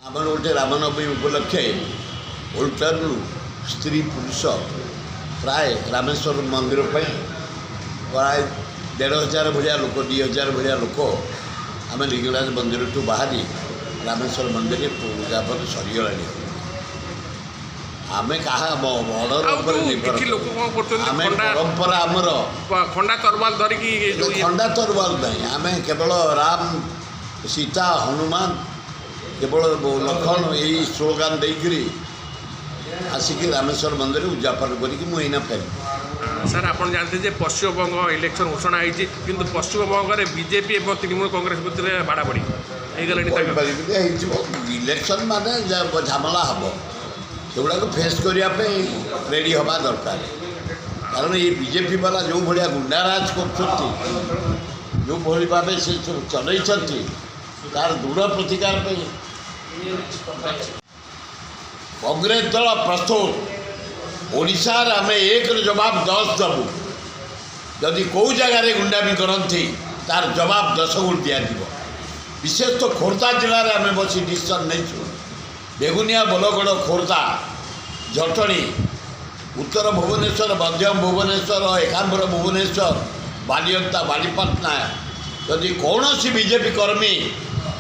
ଆମର ଗୋଟେ ରାମନବମୀ ଉପଲକ୍ଷେ ଓଲ୍ଟାରୁ ସ୍ତ୍ରୀ ପୁରୁଷ ପ୍ରାୟ ରାମେଶ୍ୱର ମନ୍ଦିର ପାଇଁ ପ୍ରାୟ 1,500 ଭଳିଆ ଲୋକ 2,000 ଭଳିଆ ଲୋକ ଆମେ ଲିଙ୍ଗରାଜ ମନ୍ଦିରଠୁ ବାହାରି ରାମେଶ୍ୱର ମନ୍ଦିରରେ ପୂଜା ପରେ ସରିଗଲାଣି। ଆମେ କାହା ଅର୍ଡ଼ର ଉପରେ ନିର୍ଭର ଆମେ ପରମ୍ପରା ଆମର ଖଣ୍ଡା ତରବାଲ ଧରିକି ଖଣ୍ଡା ତରବାଲ ନାହିଁ। ଆମେ କେବଳ ରାମ ସୀତା ହନୁମାନ କେବଳ ଲକ୍ଷ୍ମଣ ଏଇ ସ୍ଲୋଗାନ ଦେଇକରି ଆସିକି ରାମେଶ୍ୱର ମନ୍ଦିରରେ ଉଦ୍ଯାପନ କରିକି ମୁଁ ଏଇନା ଫେରିବି। ସାର୍ ଆପଣ ଜାଣିଥିଲେ ଯେ ପଶ୍ଚିମବଙ୍ଗ ଇଲେକ୍ସନ ଘୋଷଣା ହେଇଛି, କିନ୍ତୁ ପଶ୍ଚିମବଙ୍ଗରେ ବିଜେପି ଏବଂ ତୃଣମୂଳ କଂଗ୍ରେସ ଭିତରେ ବାଡ଼ାବାଡ଼ି ହେଇଗଲାଣି। କହିପାରିବିନି ହେଇଯିବ। ଇଲେକ୍ସନ ମାନେ ଝାମଲା ହେବ, ସେଗୁଡ଼ାକୁ ଫେସ୍ କରିବା ପାଇଁ ରେଡ଼ି ହେବା ଦରକାର। କାରଣ ଏଇ ବିଜେପି ବାଲା ଯେଉଁ ଭଳିଆ ଗୁଣ୍ଡାରାଜ କରୁଛନ୍ତି, ଯେଉଁଭଳି ଭାବେ ସେ ସବୁ ଚଲେଇଛନ୍ତି, ତାର ଦୃଢ଼ ପ୍ରତିକାର ପାଇଁ କଂଗ୍ରେସ ଦଳ ପ୍ରସ୍ତୁତ। ଓଡ଼ିଶାରେ ଆମେ 1ର ଜବାବ 10 ଦେବୁ। ଯଦି କେଉଁ ଜାଗାରେ ଗୁଣ୍ଡାମି କରନ୍ତି ତାର ଜବାବ 10 ଗୁଣ ଦିଆଯିବ। ବିଶେଷ ତ ଖୋର୍ଦ୍ଧା ଜିଲ୍ଲାରେ ଆମେ ବସି ଡିସିସନ୍ ନେଇଛୁ। ବେଗୁନିଆ ବୋଲଗଡ଼ ଖୋର୍ଦ୍ଧା ଜଟଣୀ ଉତ୍ତର ଭୁବନେଶ୍ୱର ମଧ୍ୟମ ଭୁବନେଶ୍ୱର ଏକାମ୍ର ଭୁବନେଶ୍ୱର ବାଲିଅନ୍ତା ବାଲିପାଟଣା ଯଦି କୌଣସି ବିଜେପି କର୍ମୀ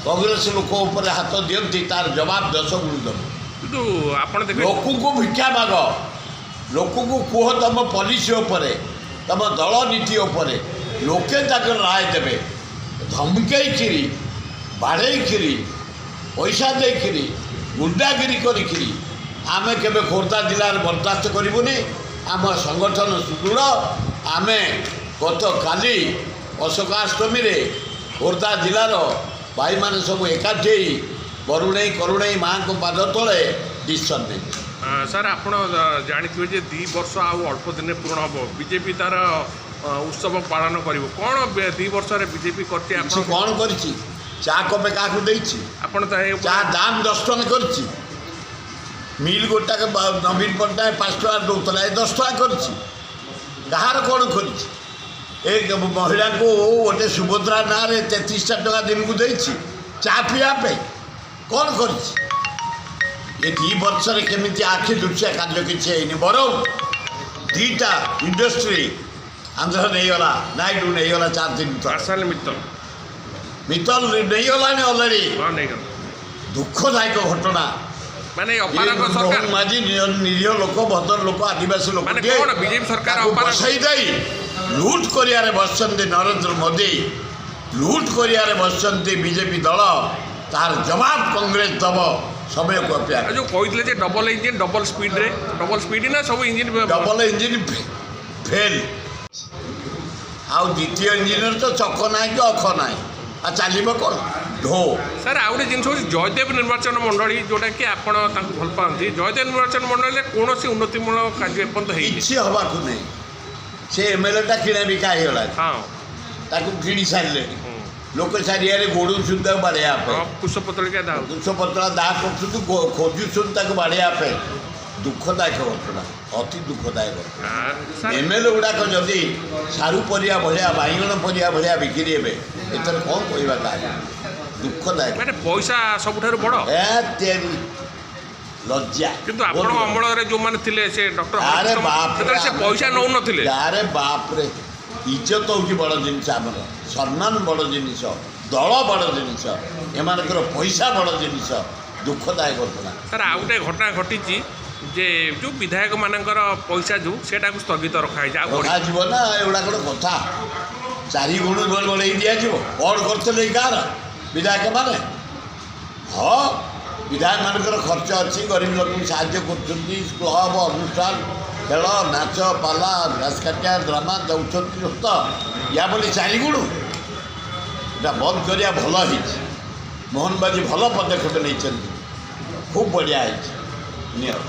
କଂଗ୍ରେସ ଲୋକ ଉପରେ ହାତ ଦିଅନ୍ତି ତାର ଜବାବ 10 ଗୁଣ ଦେବୁ। କିନ୍ତୁ ଆପଣ ଲୋକଙ୍କୁ ଭିକ୍ଷା ମାଗ, ଲୋକଙ୍କୁ କୁହ ତୁମ ପଲିସି ଉପରେ ତୁମ ଦଳ ନୀତି ଉପରେ, ଲୋକେ ତାଙ୍କର ରାୟ ଦେବେ। ଧମକେଇକିରି ବାଡ଼େଇକିରି ପଇସା ଦେଇକିରି ଗୁଣ୍ଡାଗିରି କରିକିରି ଆମେ କେବେ ଖୋର୍ଦ୍ଧା ଜିଲ୍ଲାରେ ବରଦାସ୍ତ କରିବୁନି। ଆମ ସଂଗଠନ ସୁଦୃଢ଼। ଆମେ ଗତକାଲି ଅଶୋକାଷ୍ଟମୀରେ ଖୋର୍ଦ୍ଧା ଜିଲ୍ଲାର ଭାଇମାନେ ସବୁ ଏକାଠି ହେଇ ବରୁଣେଇ କରୁଣେଇ ମାଆଙ୍କ ପାଦ ତଳେ ଡିସିସନ୍ ନେଇଛି। ସାର୍ ଆପଣ ଜାଣିଥିବେ ଯେ 2 ବର୍ଷ ଆଉ ଅଳ୍ପ ଦିନେ ପୂରଣ ହେବ, ବିଜେପି ତାର ଉତ୍ସବ ପାଳନ କରିବ। କ'ଣ 2 ବର୍ଷରେ ବିଜେପି କରିଛି? ଆପଣ କ'ଣ କରିଛି? ଚା କପେ କାହାକୁ ଦେଇଛି? ଆପଣ ଚା ଦାମ 10 ଟଙ୍କା କରିଛି। ମିଲ୍ ଗୋଟାକ ନବୀନ ପଟ୍ଟନାୟକ 5 ଟଙ୍କା ଦେଉଥିଲା, ଏ 10 ଟଙ୍କା କରିଛି। କାହାର କ'ଣ କରିଛି? ଏ ମହିଳାଙ୍କୁ ଗୋଟେ ସୁଭଦ୍ରା ନାଁରେ 33ଟା ଟଙ୍କା ଦିନକୁ ଦେଇଛି ଚା ପିଇବା ପାଇଁ। କ'ଣ କରିଛି? ଏ 2 ବର୍ଷରେ କେମିତି ଆଖି ଦୃଶ୍ୟ କାର୍ଯ୍ୟ କିଛି ହେଇନି। ବରଂ 2ଟା ଇଣ୍ଡଷ୍ଟ୍ରି ଆନ୍ଧ୍ର ନେଇଗଲା, ନାଇଡୁ ନେଇଗଲା 4 ଦିନ ମିତ୍ତଲ ନେଇଗଲାଣି ଅଲରେଡ଼ି। ଦୁଃଖଦାୟକ ଘଟଣା। ମାନେ ମାଝି ନିରୀହ ଲୋକ, ଭଦ୍ର ଲୋକ, ଆଦିବାସୀ ଲୋକ ବସାଇ ଦେଇ ଲୁଟ୍ କରିବାରେ ବସିଛନ୍ତି ନରେନ୍ଦ୍ର ମୋଦି, ଲୁଟ୍ କରିବାରେ ବସିଛନ୍ତି ବିଜେପି ଦଳ। ତାର ଜବାବ କଂଗ୍ରେସ ଦେବ। ସମୟକୁ ଅପେକ୍ଷା। ଯେଉଁ କହିଥିଲେ ଯେ ଡବଲ ଇଞ୍ଜିନ୍ ଡବଲ ସ୍ପିଡ୍ ନା ସବୁ ଇଞ୍ଜିନ୍ ଡବଲ ଇଞ୍ଜିନ୍ ଫେଲ୍। ଆଉ ଦ୍ୱିତୀୟ ଇଞ୍ଜିନ୍ରେ ତ ଚକ ନାହିଁ କି ଅଖ ନାହିଁ, ଆଉ ଚାଲିବ କ'ଣ? ଢୋ। ସାର୍ ଆଉ ଗୋଟେ ଜିନିଷ ହେଉଛି ଜୟଦେବ ନିର୍ବାଚନ ମଣ୍ଡଳୀ, ଯେଉଁଟାକି ଆପଣ ତାଙ୍କୁ ଭଲ ପାଆନ୍ତି। ଜୟଦେବ ନିର୍ବାଚନ ମଣ୍ଡଳୀରେ କୌଣସି ଉନ୍ନତିମୂଳକ କାର୍ଯ୍ୟ ଏପର୍ଯ୍ୟନ୍ତ ହେଇନି। କିଛି ହେବାକୁ ନାହିଁ। ସେ MLAଟା କିଣା ବିକା ହେଇଗଲାଣି। ହଁ, ତାକୁ କିଣି ସାରିଲେଣି। ଲୋକ ଚାରିଆଡ଼େ ଗୋଡ଼ଉଛନ୍ତି ତାକୁ ବାଡ଼େଇବା ପାଇଁ। କୁଶପତ୍ରିକା ଦାହ କରୁଛନ୍ତି, ଖୋଜୁଛନ୍ତି ତାକୁ ବାଡ଼େଇବା ପାଇଁ। ଦୁଃଖଦାୟକ ଘଟଣା, ଅତି ଦୁଃଖଦାୟକ ଘଟଣା। MLA ଗୁଡ଼ାକ ଯଦି ସାରୁ ପରିବା ଭଳିଆ, ବାଇଗଣ ପରିବା ଭଳିଆ ବିକ୍ରି ହେବେ, ଏଥିରେ କ'ଣ କହିବା? କାହା ଦୁଃଖଦାୟକ। ପଇସା ସବୁଠାରୁ ବଡ଼ ଲଜ୍ଜା। କିନ୍ତୁ ଆପଣଙ୍କ ଅମଳରେ ଯେଉଁମାନେ ଥିଲେ ସେ ଡକ୍ଟର ସେ ପଇସା ନେଉନଥିଲେ। ଆରେ ବାପରେ, ଇଜ୍ଜତ ହେଉଛି ବଡ଼ ଜିନିଷ, ଆମର ସମ୍ମାନ ବଡ଼ ଜିନିଷ, ଦଳ ବଡ଼ ଜିନିଷ, ଏମାନଙ୍କର ପଇସା ବଡ଼ ଜିନିଷ। ଦୁଃଖଦାୟକ ଘଟଣା। ସାର୍ ଆଉ ଗୋଟେ ଘଟଣା ଘଟିଛି ଯେ ଯେଉଁ ବିଧାୟକମାନଙ୍କର ପଇସା ସେଟାକୁ ସ୍ଥଗିତ ରଖାଯାଇଛି। ଆଉ ରଖାଯିବ ନା, ଏଗୁଡ଼ା ଗୋଟେ କଥା? 4 ଗୁଣ ବଢ଼େଇ ଦିଆଯିବ। କ'ଣ କରୁଥିଲେ ଏଇ ଗାଁର ବିଧାୟକମାନେ? ହଁ, ବିଧାୟକମାନଙ୍କର ଖର୍ଚ୍ଚ ଅଛି, ଗରିବ ଲୋକଙ୍କୁ ସାହାଯ୍ୟ କରୁଛନ୍ତି, କ୍ଲବ ଅନୁଷ୍ଠାନ, ଖେଳ ନାଚ ପାଲା ଘାସ କାଟିଆ ଡ୍ରାମା ଦେଉଛନ୍ତି ସତ। ୟା ବୋଲି 4 ଗୁଣ ଏଇଟା ବନ୍ଦ କରିବା ଭଲ ହେଇଛି। ମୋହନ ବାଜି ଭଲ ପଦକ୍ଷେପ ନେଇଛନ୍ତି, ଖୁବ୍ ବଢ଼ିଆ ହେଇଛି। ନିଅ।